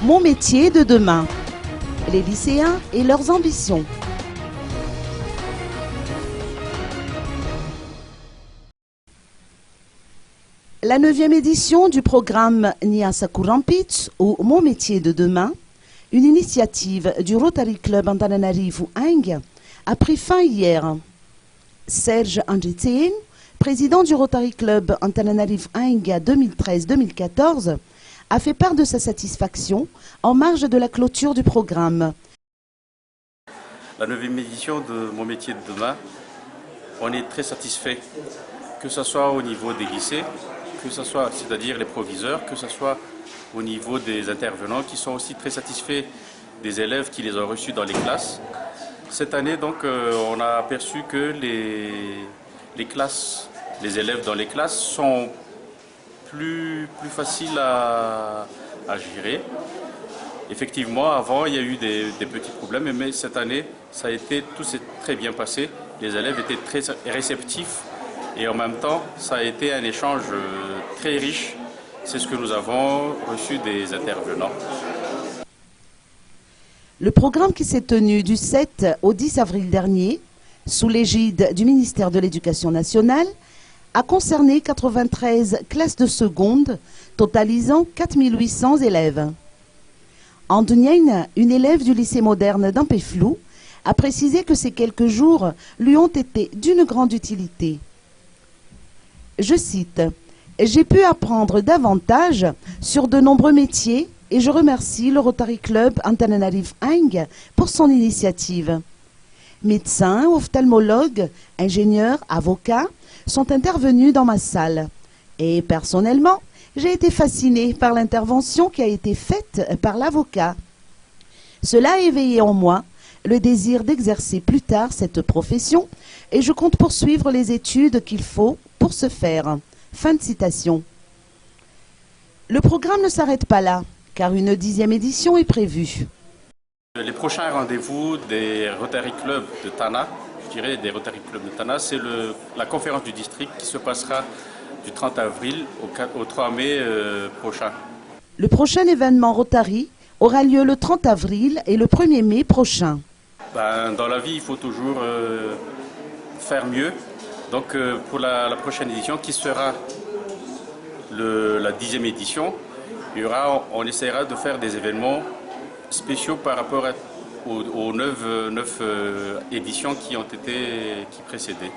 Mon métier de demain. Les lycéens et leurs ambitions. La 9e édition du programme Niasa Kurampit ou Mon métier de demain, une initiative du Rotary Club Antananarivo Ing, a pris fin hier. Serge Angeteen, président du Rotary Club Antananarivo Ing 2013-2014, a fait part de sa satisfaction en marge de la clôture du programme. La 9e édition de Mon métier de demain, on est très satisfait, que ce soit au niveau des lycées, que ce soit, c'est-à-dire les proviseurs, que ce soit au niveau des intervenants qui sont aussi très satisfaits des élèves qui les ont reçus dans les classes. Cette année, donc, on a aperçu que les classes, les élèves dans les classes sont plus faciles à gérer. Effectivement, avant, il y a eu des petits problèmes, mais cette année, tout s'est très bien passé. Les élèves étaient très réceptifs et en même temps, ça a été un échange très riche. C'est ce que nous avons reçu des intervenants. Le programme qui s'est tenu du 7 au 10 avril dernier, sous l'égide du ministère de l'Éducation nationale, a concerné 93 classes de seconde, totalisant 4800 élèves. Andunien, une élève du lycée moderne d'Ampeflou, a précisé que ces quelques jours lui ont été d'une grande utilité. Je cite, « J'ai pu apprendre davantage sur de nombreux métiers et je remercie le Rotary Club Antananarivo Ing pour son initiative. Médecins, ophtalmologues, ingénieurs, avocats sont intervenus dans ma salle. Et personnellement, j'ai été fascinée par l'intervention qui a été faite par l'avocat. Cela a éveillé en moi le désir d'exercer plus tard cette profession et je compte poursuivre les études qu'il faut pour ce faire. » Fin de citation. Le programme ne s'arrête pas là, car une 10e édition est prévue. Les prochains rendez-vous des Rotary Club de Tana, je dirais des Rotary Club de Tana, c'est la conférence du district qui se passera du 30 avril au 3 mai prochain. Le prochain événement Rotary aura lieu le 30 avril et le 1er mai prochain. Dans la vie, il faut toujours faire mieux. Donc pour la prochaine édition, qui sera la 10e édition, on essaiera de faire des événements spéciaux par rapport aux 9 éditions qui précédaient.